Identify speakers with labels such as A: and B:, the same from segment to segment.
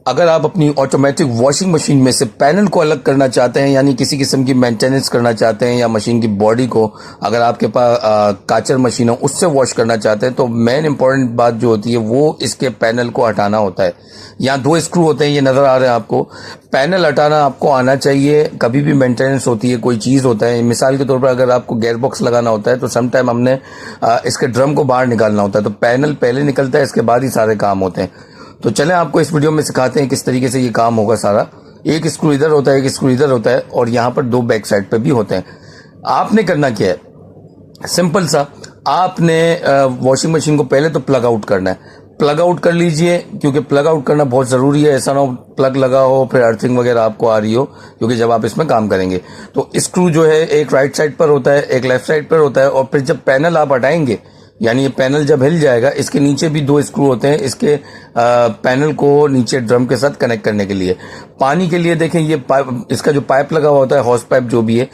A: अगर आप अपनी ऑटोमेटिक वॉशिंग मशीन में से पैनल को अलग करना चाहते हैं, यानी किसी किस्म की मेंटेनेंस करना चाहते हैं, या मशीन की बॉडी को अगर आपके पास काचर मशीन हो उससे वॉश करना चाहते हैं, तो मेन इंपॉर्टेंट बात जो होती है वो इसके पैनल को हटाना होता है। यहाँ 2 स्क्रू होते हैं, ये नजर आ रहे हैं आपको। पैनल हटाना आपको आना चाहिए। कभी भी मेंटेनेंस होती है, कोई चीज होता है, मिसाल के तौर पर अगर आपको गेयर बॉक्स लगाना होता है तो समटाइम हमने इसके ड्रम को बाहर निकालना होता है, तो पैनल पहले निकलता है, इसके बाद ही सारे काम होते हैं। तो चलें आपको इस वीडियो में सिखाते हैं किस तरीके से ये काम होगा सारा। एक स्क्रू इधर होता है, एक स्क्रू इधर होता है, और यहाँ पर 2 बैक साइड पे भी होते हैं। आपने करना क्या है, सिंपल सा, आपने वॉशिंग मशीन को पहले तो प्लग आउट करना है। प्लग आउट कर लीजिए, क्योंकि प्लग आउट करना बहुत जरूरी है। ऐसा ना हो प्लग लगा हो फिर अर्थिंग वगैरह आपको आ रही हो, क्योंकि जब आप इसमें काम करेंगे तो स्क्रू जो है एक राइट साइड पर होता है, एक लेफ्ट साइड पर होता है। और फिर जब पैनल आप हटाएंगे, यानी ये पैनल जब हिल जाएगा, इसके नीचे भी 2 स्क्रू होते हैं इसके पैनल को नीचे ड्रम के साथ कनेक्ट करने के लिए। पानी के लिए देखें, ये पाइप, इसका जो पाइप लगा हुआ होता है, हॉस पाइप जो भी है,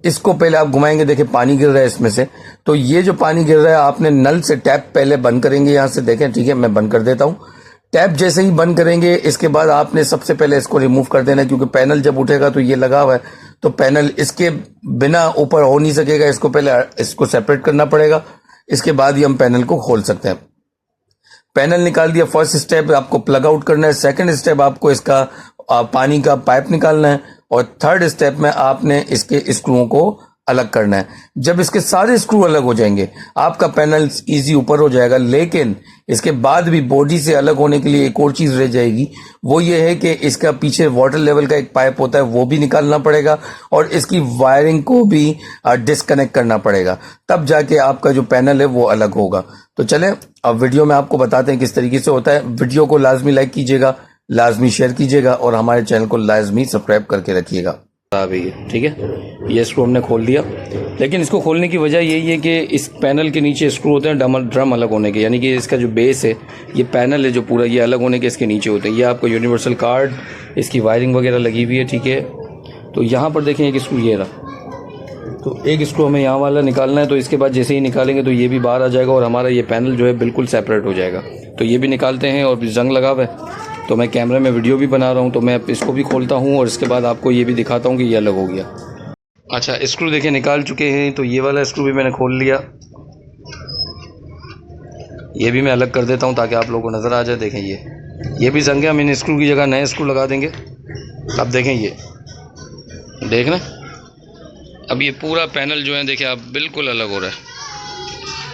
A: इसको पहले आप घुमाएंगे, देखें पानी गिर रहा है इसमें से। तो ये जो पानी गिर रहा है, आपने नल से टैप पहले बंद करेंगे, यहां से देखें, ठीक है, मैं बंद कर देता हूं। टैप जैसे ही बंद करेंगे, इसके बाद आपने सबसे पहले इसको रिमूव कर देना है, क्योंकि पैनल जब उठेगा तो ये लगा हुआ है, तो पैनल इसके बिना ऊपर हो नहीं सकेगा। इसको पहले इसको सेपरेट करना पड़ेगा, इसके बाद ही हम पैनल को खोल सकते हैं। पैनल निकाल दिया, फर्स्ट स्टेप आपको प्लग आउट करना है। सेकंड स्टेप आपको इसका पानी का पाइप निकालना है, और थर्ड स्टेप में आपने इसके स्क्रूओं को अलग करना है। जब इसके सारे स्क्रू अलग हो जाएंगे, आपका पैनल इजी ऊपर हो जाएगा। लेकिन इसके बाद भी बॉडी से अलग होने के लिए एक और चीज रह जाएगी, वो ये है कि इसका पीछे वाटर लेवल का एक पाइप होता है, वो भी निकालना पड़ेगा, और इसकी वायरिंग को भी डिस्कनेक्ट करना पड़ेगा, तब जाके आपका जो पैनल है वो अलग होगा। तो चलें अब वीडियो में आपको बताते हैं किस तरीके से होता है। वीडियो को लाजमी लाइक कीजिएगा, लाजमी शेयर कीजिएगा, और हमारे चैनल को लाजमी सब्सक्राइब करके रखिएगा। ठीक है, ये स्क्रू हमने खोल दिया, लेकिन इसको खोलने की वजह यही है कि इस पैनल के नीचे स्क्रू होते हैं ड्रम अलग होने के, यानी कि इसका जो बेस है, ये पैनल है जो पूरा, ये अलग होने के इसके नीचे होते हैं। ये आपको यूनिवर्सल कार्ड, इसकी वायरिंग वगैरह लगी हुई है, ठीक है। तो यहाँ पर देखें एक स्क्रू ये रहा, तो एक स्क्रू हमें यहाँ वाला निकालना है। तो इसके बाद जैसे ही निकालेंगे तो ये भी बाहर आ जाएगा, और हमारा ये पैनल जो है बिल्कुल सेपरेट हो जाएगा। तो ये भी निकालते हैं, और जंग लगा हुआ है, तो मैं कैमरे में वीडियो भी बना रहा हूँ, तो मैं इसको भी खोलता हूँ, और इसके बाद आपको ये भी दिखाता हूँ कि ये अलग हो गया। अच्छा, स्क्रू देखिए निकाल चुके हैं। तो ये वाला स्क्रू भी मैंने खोल लिया, ये भी मैं अलग कर देता हूँ ताकि आप लोगों को नज़र आ जाए। देखें ये भी जंग है, हम इन स्क्रू की जगह नए स्क्रू लगा देंगे। अब देखें, ये देखना, अब ये पूरा पैनल जो है देखिए आप बिल्कुल अलग हो रहा है।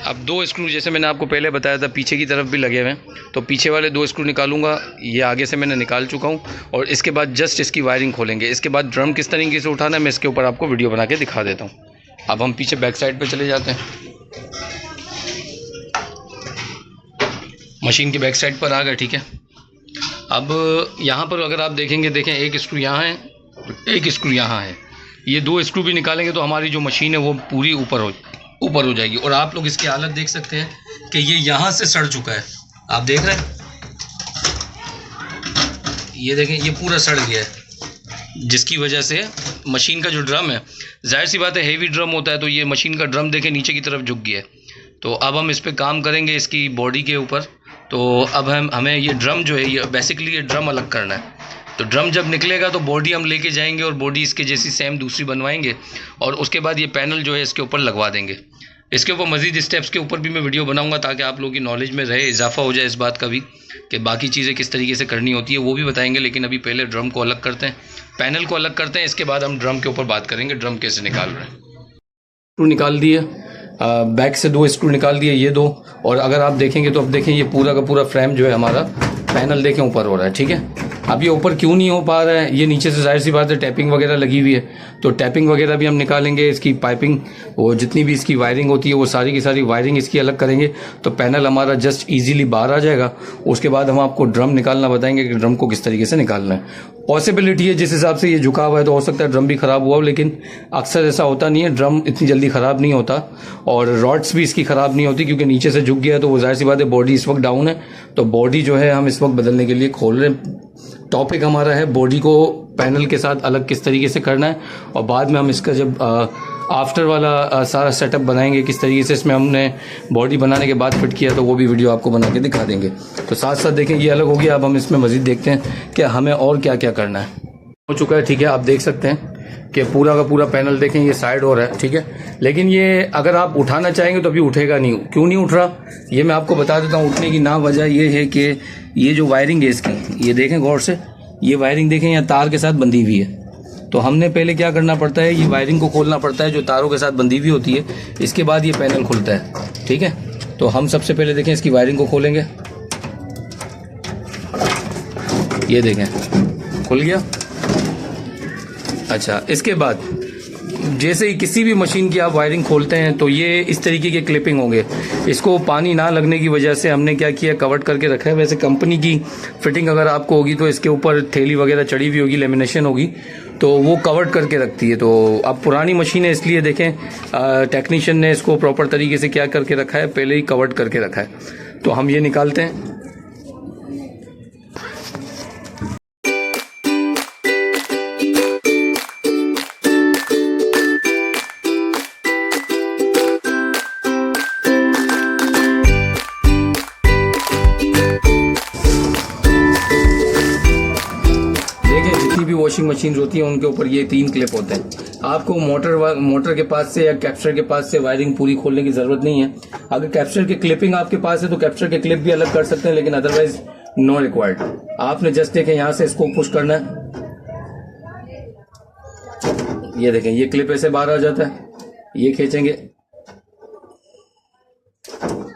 A: अब 2 स्क्रू जैसे मैंने आपको पहले बताया था पीछे की तरफ भी लगे हुए हैं, तो पीछे वाले 2 स्क्रू निकालूंगा, ये आगे से मैंने निकाल चुका हूँ। और इसके बाद जस्ट इसकी वायरिंग खोलेंगे। इसके बाद ड्रम किस तरीके से उठाना है मैं इसके ऊपर आपको वीडियो बना के दिखा देता हूँ। अब हम पीछे बैक साइड पे चले जाते हैं, मशीन की बैक साइड पर आ गए, ठीक है। अब यहाँ पर अगर आप देखेंगे, देखें एक स्क्रू यहाँ है, एक स्क्रू यहाँ है। ये 2 स्क्रू भी निकालेंगे तो हमारी जो मशीन है वो पूरी ऊपर हो जाएगी। और आप लोग इसकी हालत देख सकते हैं कि ये यहाँ से सड़ चुका है, आप देख रहे हैं, ये देखें ये पूरा सड़ गया है, जिसकी वजह से मशीन का जो ड्रम है, जाहिर सी बात है हेवी ड्रम होता है, तो ये मशीन का ड्रम देखें नीचे की तरफ झुक गया है। तो अब हम इस पर काम करेंगे इसकी बॉडी के ऊपर। तो अब हमें ये ड्रम जो है, ये बेसिकली ये ड्रम अलग करना है। तो ड्रम जब निकलेगा तो बॉडी हम लेके जाएंगे, और बॉडी इसके जैसी सेम दूसरी बनवाएंगे, और उसके बाद ये पैनल जो है इसके ऊपर लगवा देंगे। इसके ऊपर मज़ीद स्टेप्स के ऊपर भी मैं वीडियो बनाऊंगा, ताकि आप लोगों की नॉलेज में रहे, इजाफा हो जाए इस बात का भी कि बाकी चीज़ें किस तरीके से करनी होती है, वो भी बताएंगे। लेकिन अभी पहले ड्रम को अलग करते हैं, पैनल को अलग करते हैं, इसके बाद हम ड्रम के ऊपर बात करेंगे ड्रम कैसे निकाल रहे हैं। स्क्रू निकाल दिए, बैक से 2 स्क्रू निकाल दिए, ये 2। और अगर आप देखेंगे तो अब देखें ये पूरा का पूरा फ्रेम जो है हमारा, पैनल देखें ऊपर हो रहा है, ठीक है। अब ये ऊपर क्यों नहीं हो पा रहा है, ये नीचे से जाहिर सी बात है टैपिंग वगैरह लगी हुई है, तो टैपिंग वगैरह भी हम निकालेंगे। इसकी पाइपिंग, वो जितनी भी इसकी वायरिंग होती है वो सारी की सारी वायरिंग इसकी अलग करेंगे, तो पैनल हमारा जस्ट इजीली बाहर आ जाएगा। उसके बाद हम आपको ड्रम निकालना बताएंगे कि ड्रम को किस तरीके से निकालना है। पॉसिबिलिटी है जिस हिसाब से ये झुका हुआ है तो हो सकता है ड्रम भी ख़राब हुआ हो, लेकिन अक्सर ऐसा होता नहीं है, ड्रम इतनी जल्दी ख़राब नहीं होता, और रॉड्स भी इसकी ख़राब नहीं होती, क्योंकि नीचे से झुक गया है। तो वो जाहिर सी बात है बॉडी इस वक्त डाउन है, तो बॉडी जो है हम इस वक्त बदलने के लिए खोल रहे हैं। टॉपिक हमारा है बॉडी को पैनल के साथ अलग किस तरीके से करना है, और बाद में हम इसका जब आफ्टर वाला सारा सेटअप बनाएंगे, किस तरीके से इसमें हमने बॉडी बनाने के बाद फिट किया, तो वो भी वीडियो आपको बना के दिखा देंगे। तो साथ साथ देखें, ये अलग हो गया। अब हम इसमें मज़ीद देखते हैं कि हमें और क्या क्या करना है। हो चुका है, ठीक है। आप देख सकते हैं कि पूरा का पूरा पैनल देखें, ये साइड और है, ठीक है। लेकिन ये अगर आप उठाना चाहेंगे तो अभी उठेगा नहीं। क्यों नहीं उठ रहा, ये मैं आपको बता देता हूँ। उठने की ना वजह ये है कि ये जो वायरिंग है इसकी, ये देखें गौर से, ये वायरिंग देखें यहाँ तार के साथ बंधी हुई है। तो हमने पहले क्या करना पड़ता है, ये वायरिंग को खोलना पड़ता है जो तारों के साथ बंधी हुई होती है। इसके बाद ये पैनल खुलता है, ठीक है। तो हम सबसे पहले देखें इसकी वायरिंग को खोलेंगे। ये देखें खुल गया। अच्छा, इसके बाद जैसे ही किसी भी मशीन की आप वायरिंग खोलते हैं तो ये इस तरीके के क्लिपिंग होंगे। इसको पानी ना लगने की वजह से हमने क्या किया, कवर्ड करके रखा है। वैसे कंपनी की फिटिंग अगर आपको होगी तो इसके ऊपर थैली वगैरह चढ़ी हुई होगी, लेमिनेशन होगी, तो वो कवर्ड करके रखती है। तो अब पुरानी मशीन है इसलिए देखें टेक्नीशियन ने इसको प्रॉपर तरीके से क्या करके रखा है, पहले ही कवर्ड करके रखा है। तो हम ये निकालते हैं। जितनी भी वॉशिंग मशीन होती है उनके ऊपर ये 3 क्लिप होते हैं। आपको मोटर के पास से या कैप्चर के पास से वायरिंग पूरी खोलने की जरूरत नहीं है। अगर कैप्चर की क्लिपिंग आपके पास है तो कैप्चर के क्लिप भी अलग कर सकते हैं, लेकिन अदरवाइज नो रिक्वायर्ड। आपने जस्ट देखें यहाँ से इसको पुश करना है, ये देखें ये क्लिप ऐसे बाहर आ जाता है। ये खींचेंगे,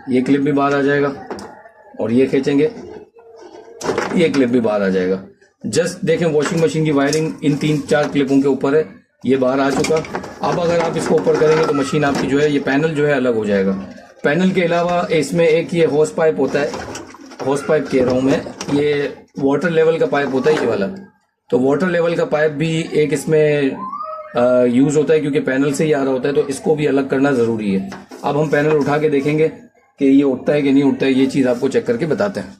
A: ये क्लिप भी बाहर आ जाएगा, और ये खींचेंगे, ये क्लिप भी बाहर आ जाएगा। जस्ट देखें वॉशिंग मशीन की वायरिंग इन 3-4 क्लिपों के ऊपर है, ये बाहर आ चुका। अब अगर आप इसको ऊपर करेंगे तो मशीन आपकी जो है, ये पैनल जो है अलग हो जाएगा। पैनल के अलावा इसमें एक ये होस पाइप होता है, होस पाइप कह रहा हूं मैं, ये वाटर लेवल का पाइप होता है ये वाला। तो वाटर लेवल का पाइप भी एक इसमें यूज होता है, क्योंकि पैनल से ही आ रहा होता है, तो इसको भी अलग करना जरूरी है। अब हम पैनल उठा के देखेंगे कि ये उठता है कि नहीं उठता है, ये चीज आपको चेक करके बताते हैं।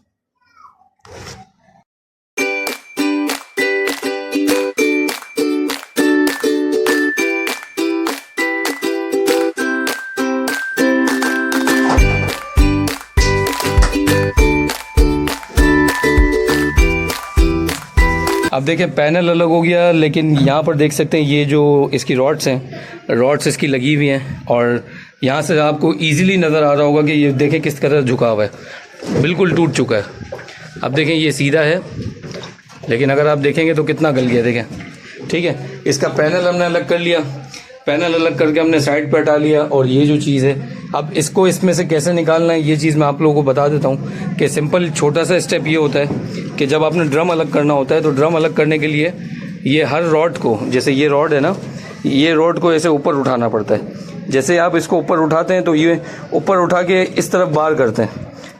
A: अब देखें पैनल अलग हो गया, लेकिन यहाँ पर देख सकते हैं ये जो इसकी रॉड्स हैं, रॉड्स इसकी लगी हुई हैं, और यहाँ से आपको इजीली नज़र आ रहा होगा कि ये देखें किस तरह झुका हुआ है, बिल्कुल टूट चुका है। अब देखें ये सीधा है, लेकिन अगर आप देखेंगे तो कितना गल गया, देखें, ठीक है। इसका पैनल हमने अलग कर लिया, पैनल अलग करके हमने साइड पर हटा लिया, और ये जो चीज़ है अब इसको इसमें से कैसे निकालना है, ये चीज़ मैं आप लोगों को बता देता हूँ कि सिंपल छोटा सा स्टेप ये होता है कि जब आपने ड्रम अलग करना होता है तो ड्रम अलग करने के लिए ये हर रॉड को, जैसे ये रॉड है ना, ये रॉड को ऐसे ऊपर उठाना पड़ता है। जैसे आप इसको ऊपर उठाते हैं तो ये ऊपर उठा के इस तरफ बाहर करते हैं,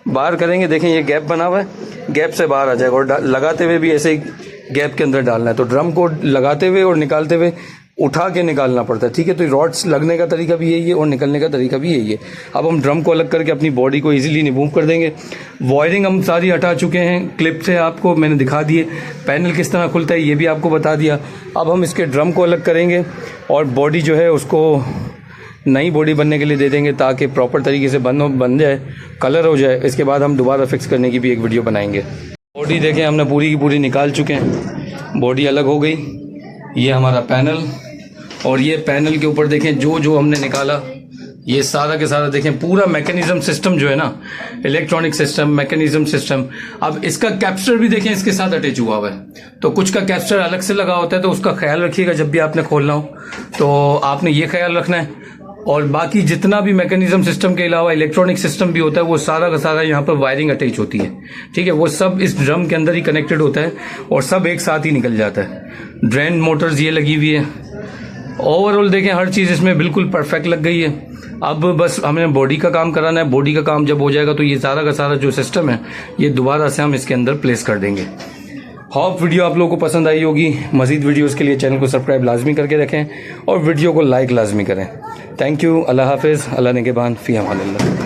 A: बाहर करेंगे, देखें ये गैप बना हुआ है, गैप से बाहर आ जाएगा, और लगाते हुए भी ऐसे गैप के अंदर डालना है। तो ड्रम को लगाते हुए और निकालते हुए उठा के निकालना पड़ता है, ठीक है। तो रॉड्स लगने का तरीका भी यही है और निकलने का तरीका भी यही है। अब हम ड्रम को अलग करके अपनी बॉडी को इजीली रिमूव कर देंगे। वायरिंग हम सारी हटा चुके हैं, क्लिप से आपको मैंने दिखा दिए, पैनल किस तरह खुलता है ये भी आपको बता दिया। अब हम इसके ड्रम को अलग करेंगे और बॉडी जो है उसको नई बॉडी बनने के लिए दे देंगे, ताकि प्रॉपर तरीके से बन जाए, कलर हो जाए। इसके बाद हम दोबारा फिक्स करने की भी एक वीडियो बनाएंगे। बॉडी देखें हमने पूरी की पूरी निकाल चुके हैं, बॉडी अलग हो गई। ये हमारा पैनल, और ये पैनल के ऊपर देखें जो हमने निकाला, ये सारा के सारा देखें पूरा मैकेनिज्म सिस्टम जो है ना, इलेक्ट्रॉनिक सिस्टम, मैकेनिज्म सिस्टम। अब इसका कैप्चर भी देखें इसके साथ अटैच हुआ हुआ है, तो कुछ का कैप्चर अलग से लगा होता है, तो उसका ख्याल रखिएगा जब भी आपने खोलना हो, तो आपने ये ख्याल रखना है। और बाकी जितना भी मैकेनिज्म सिस्टम के अलावा इलेक्ट्रॉनिक सिस्टम भी होता है, वो सारा का सारा यहाँ पर वायरिंग अटैच होती है, ठीक है। वो सब इस ड्रम के अंदर ही कनेक्टेड होता है और सब एक साथ ही निकल जाता है। ड्रेन मोटर्स ये लगी हुई है। ओवरऑल देखें हर चीज़ इसमें बिल्कुल परफेक्ट लग गई है। अब बस हमें बॉडी का काम कराना है। बॉडी का काम जब हो जाएगा तो ये सारा का सारा जो सिस्टम है ये दोबारा से हम इसके अंदर प्लेस कर देंगे। होप वीडियो आप लोगों को पसंद आई होगी। मजीद वीडियोस के लिए चैनल को सब्सक्राइब लाजमी करके रखें और वीडियो को लाइक लाजमी करें। Thank you. अल्लाह हाफिज़। अल्लाह निगहबान। फ़ी अमान अल्लाह।